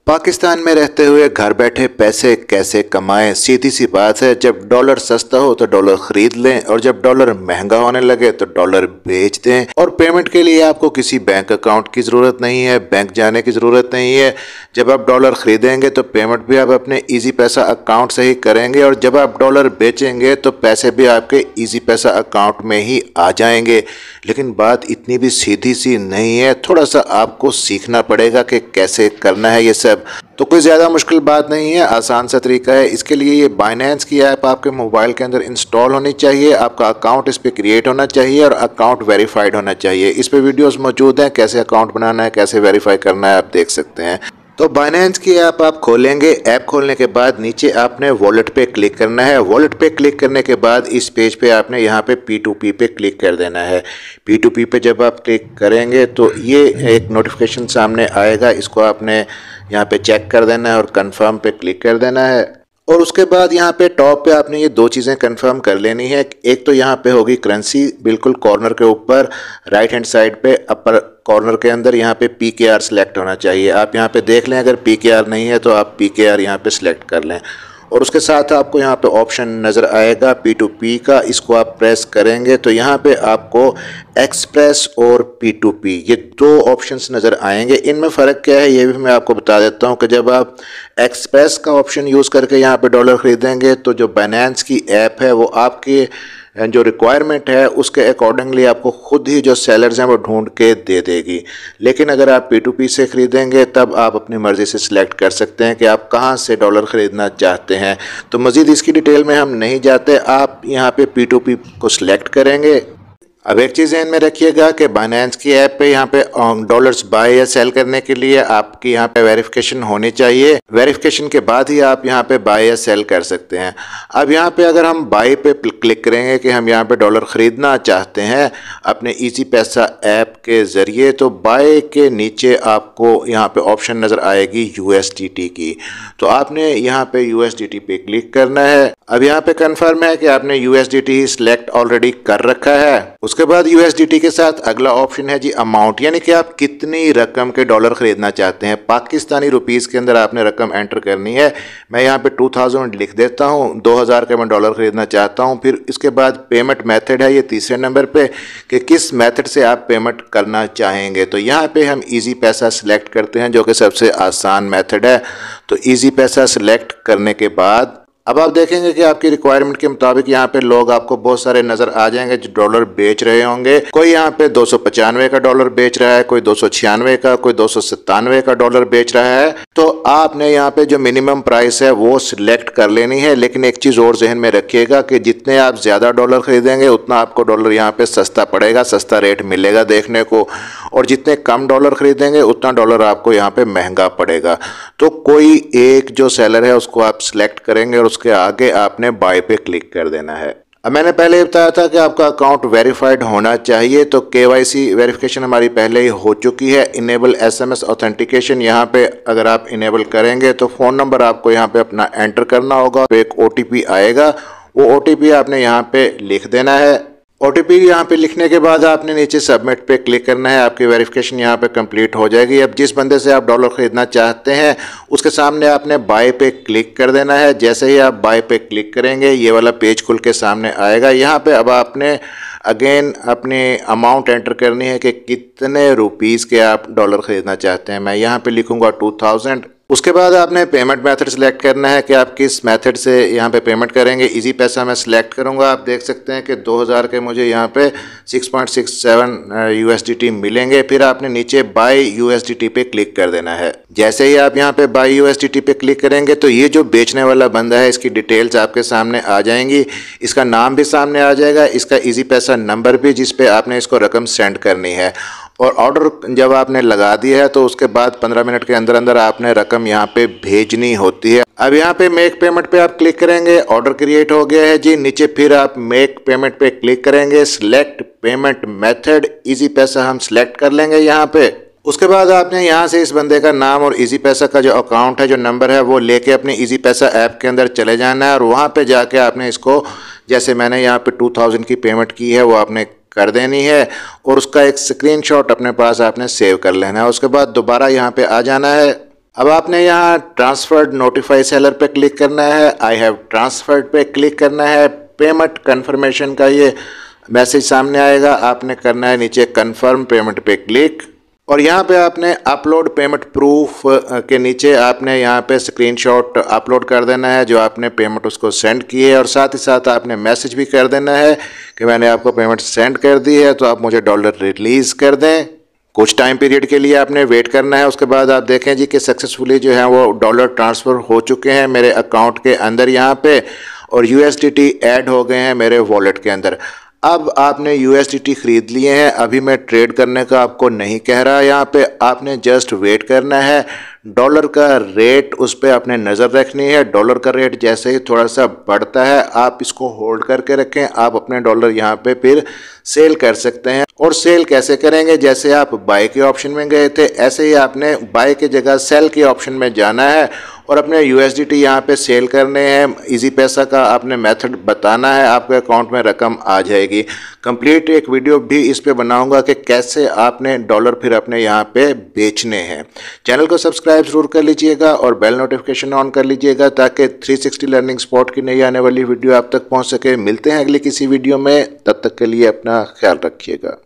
पाकिस्तान में रहते हुए घर बैठे पैसे कैसे कमाएं? सीधी सी बात है, जब डॉलर सस्ता हो तो डॉलर खरीद लें और जब डॉलर महंगा होने लगे तो डॉलर बेच दें। और पेमेंट के लिए आपको किसी बैंक अकाउंट की ज़रूरत नहीं है, बैंक जाने की ज़रूरत नहीं है। जब आप डॉलर खरीदेंगे तो पेमेंट भी आप अपने ईजी पैसा अकाउंट से ही करेंगे और जब आप डॉलर बेचेंगे तो पैसे भी आपके ईजी पैसा अकाउंट में ही आ जाएंगे। लेकिन बात इतनी भी सीधी सी नहीं है, थोड़ा सा आपको सीखना पड़ेगा कि कैसे करना है ये सब। तो कोई ज़्यादा मुश्किल बात नहीं है, आसान सा तरीका है। इसके लिए ये बाइनेंस की ऐप आपके मोबाइल के अंदर इंस्टॉल होनी चाहिए, आपका अकाउंट इस पर क्रिएट होना चाहिए और अकाउंट वेरीफाइड होना चाहिए। इस पे वीडियोस मौजूद हैं, कैसे अकाउंट बनाना है, कैसे वेरीफाई करना है, आप देख सकते हैं। तो बाइनेंस की ऐप आप खोलेंगे। ऐप खोलने के बाद नीचे आपने वॉलेट पे क्लिक करना है। वॉलेट पे क्लिक करने के बाद इस पेज पे आपने यहाँ पे P2P पे क्लिक कर देना है। P2P पे जब आप क्लिक करेंगे तो ये एक नोटिफिकेशन सामने आएगा, इसको आपने यहाँ पे चेक कर देना है और कंफर्म पे क्लिक कर देना है। और उसके बाद यहाँ पे टॉप पे आपने ये दो चीज़ें कंफर्म कर लेनी है। एक तो यहाँ पे होगी करेंसी, बिल्कुल कॉर्नर के ऊपर राइट हैंड साइड पे अपर कॉर्नर के अंदर यहाँ पे PKR सिलेक्ट होना चाहिए। आप यहाँ पे देख लें, अगर PKR नहीं है तो आप PKR यहाँ पे सिलेक्ट कर लें। और उसके साथ आपको यहाँ पे ऑप्शन नज़र आएगा P2P का, इसको आप प्रेस करेंगे तो यहाँ पे आपको एक्सप्रेस और P2P ये दो ऑप्शंस नज़र आएंगे। इनमें फ़र्क क्या है ये भी मैं आपको बता देता हूँ कि जब आप एक्सप्रेस का ऑप्शन यूज़ करके यहाँ पे डॉलर ख़रीदेंगे तो जो बाइनेंस की ऐप है वो आपके जो रिक्वायरमेंट है उसके अकॉर्डिंगली आपको खुद ही जो सेलर्स हैं वो ढूंढ के दे देगी। लेकिन अगर आप P2P से ख़रीदेंगे तब आप अपनी मर्ज़ी से सिलेक्ट कर सकते हैं कि आप कहां से डॉलर ख़रीदना चाहते हैं। तो मज़ीद इसकी डिटेल में हम नहीं जाते, आप यहां पे P2P को सिलेक्ट करेंगे। अब एक चीज़ ध्यान में रखिएगा कि बाइनेंस की ऐप पे यहाँ पे डॉलर्स बाय या सेल करने के लिए आपकी यहाँ पे वेरिफिकेशन होनी चाहिए। वेरिफिकेशन के बाद ही आप यहाँ पे बाय या सेल कर सकते हैं। अब यहाँ पे अगर हम बाय पे क्लिक करेंगे कि हम यहाँ पे डॉलर ख़रीदना चाहते हैं अपने ईजी पैसा ऐप के ज़रिए, तो बाय के नीचे आपको यहाँ पे ऑप्शन नज़र आएगी USDT की। तो आपने यहाँ पे USDT पे क्लिक करना है। अब यहाँ पे कन्फर्म है कि आपने USDT ही सिलेक्ट ऑलरेडी कर रखा है। उसके बाद USDT के साथ अगला ऑप्शन है जी अमाउंट, यानी कि आप कितनी रकम के डॉलर खरीदना चाहते हैं। पाकिस्तानी रुपीस के अंदर आपने रकम एंटर करनी है। मैं यहाँ पे 2000 लिख देता हूँ, 2000 के मैं डॉलर खरीदना चाहता हूँ। फिर इसके बाद पेमेंट मेथड है ये तीसरे नंबर पे कि किस मेथड से आप पेमेंट करना चाहेंगे। तो यहाँ पे हम ईजी पैसा सिलेक्ट करते हैं जो कि सबसे आसान मेथड है। तो ईजी पैसा सिलेक्ट करने के बाद अब आप देखेंगे कि आपकी रिक्वायरमेंट के मुताबिक यहाँ पे लोग आपको बहुत सारे नजर आ जाएंगे जो डॉलर बेच रहे होंगे। कोई यहाँ पे 295 का डॉलर बेच रहा है, कोई 296 का, कोई 297 का डॉलर बेच रहा है। तो आपने यहाँ पे जो मिनिमम प्राइस है वो सिलेक्ट कर लेनी है। लेकिन एक चीज़ और जहन में रखिएगा कि जितने आप ज़्यादा डॉलर खरीदेंगे उतना आपको डॉलर यहाँ पे सस्ता पड़ेगा, सस्ता रेट मिलेगा देखने को। और जितने कम डॉलर खरीदेंगे उतना डॉलर आपको यहाँ पे महंगा पड़ेगा। तो कोई एक जो सेलर है उसको आप सिलेक्ट करेंगे और उसके आगे आपने बाय पे क्लिक कर देना है। अब मैंने पहले बताया था कि आपका अकाउंट वेरीफाइड होना चाहिए, तो KYC वेरिफिकेशन हमारी पहले ही हो चुकी है। इनेबल SMS ऑथेंटिकेशन यहाँ पे अगर आप इनेबल करेंगे तो फ़ोन नंबर आपको यहाँ पे अपना एंटर करना होगा, तो एक OTP आएगा, वो OTP आपने यहाँ पे लिख देना है। OTP यहाँ पे लिखने के बाद आपने नीचे सबमिट पे क्लिक करना है, आपकी वेरिफिकेशन यहाँ पे कंप्लीट हो जाएगी। अब जिस बंदे से आप डॉलर खरीदना चाहते हैं उसके सामने आपने बाय पे क्लिक कर देना है। जैसे ही आप बाय पे क्लिक करेंगे ये वाला पेज खुल के सामने आएगा। यहाँ पे अब आपने अगेन अपनी अमाउंट एंटर करनी है कि कितने रुपीज़ के आप डॉलर ख़रीदना चाहते हैं। मैं यहाँ पे लिखूँगा 2000। उसके बाद आपने पेमेंट मेथड सेलेक्ट करना है कि आप किस मेथड से यहाँ पे पेमेंट करेंगे। इजी पैसा मैं सिलेक्ट करूँगा। आप देख सकते हैं कि 2000 के मुझे यहाँ पे 6.67 USDT मिलेंगे। फिर आपने नीचे बाय USDT पे क्लिक कर देना है। जैसे ही आप यहाँ पे बाय USDT पे क्लिक करेंगे तो ये जो बेचने वाला बंदा है इसकी डिटेल्स आपके सामने आ जाएंगी, इसका नाम भी सामने आ जाएगा, इसका ईजी पैसा नंबर भी जिस पे आपने इसको रकम सेंड करनी है। और ऑर्डर जब आपने लगा दिया है तो उसके बाद 15 मिनट के अंदर अंदर आपने रकम यहाँ पे भेजनी होती है। अब यहाँ पे मेक पेमेंट पे आप क्लिक करेंगे, ऑर्डर क्रिएट हो गया है जी। नीचे फिर आप मेक पेमेंट पे क्लिक करेंगे, सिलेक्ट पेमेंट मेथड इजी पैसा हम सिलेक्ट कर लेंगे यहाँ पे। उसके बाद आपने यहाँ से इस बंदे का नाम और इजी पैसा का जो अकाउंट है, जो नंबर है, वो लेके अपने इजी पैसा ऐप के अंदर चले जाना है और वहाँ पे जाके आपने इसको, जैसे मैंने यहाँ पे 2000 की पेमेंट की है, वो आपने कर देनी है और उसका एक स्क्रीनशॉट अपने पास आपने सेव कर लेना है। उसके बाद दोबारा यहाँ पे आ जाना है। अब आपने यहाँ ट्रांसफर्ड नोटिफाई सेलर पे क्लिक करना है, आई हैव ट्रांसफर्ड पे क्लिक करना है। पेमेंट कंफर्मेशन का ये मैसेज सामने आएगा, आपने करना है नीचे कंफर्म पेमेंट पे क्लिक और यहाँ पे आपने अपलोड पेमेंट प्रूफ के नीचे आपने यहाँ पे स्क्रीनशॉट अपलोड कर देना है जो आपने पेमेंट उसको सेंड की है, और साथ ही साथ आपने मैसेज भी कर देना है कि मैंने आपको पेमेंट सेंड कर दी है तो आप मुझे डॉलर रिलीज़ कर दें। कुछ टाइम पीरियड के लिए आपने वेट करना है। उसके बाद आप देखें जी कि सक्सेसफुली जो है वो डॉलर ट्रांसफ़र हो चुके हैं मेरे अकाउंट के अंदर यहाँ पे, और USDT ऐड हो गए हैं मेरे वॉलेट के अंदर। अब आपने USDT ख़रीद लिए हैं, अभी मैं ट्रेड करने का आपको नहीं कह रहा, यहाँ पे आपने जस्ट वेट करना है। डॉलर का रेट उस पर आपने नज़र रखनी है। डॉलर का रेट जैसे ही थोड़ा सा बढ़ता है आप इसको होल्ड करके रखें, आप अपने डॉलर यहाँ पे फिर सेल कर सकते हैं। और सेल कैसे करेंगे, जैसे आप बाय के ऑप्शन में गए थे ऐसे ही आपने बाय की जगह सेल के ऑप्शन में जाना है और अपने USDT यहाँ पे सेल करने हैं। इजी पैसा का आपने मेथड बताना है, आपके अकाउंट में रकम आ जाएगी। कंप्लीट एक वीडियो भी इस पे बनाऊंगा कि कैसे आपने डॉलर फिर अपने यहाँ पे बेचने हैं। चैनल को सब्सक्राइब जरूर कर लीजिएगा और बेल नोटिफिकेशन ऑन कर लीजिएगा ताकि 360 लर्निंग स्पॉट की नई आने वाली वीडियो आप तक पहुँच सके। मिलते हैं अगली किसी वीडियो में, तब तक के लिए अपना ख्याल रखिएगा।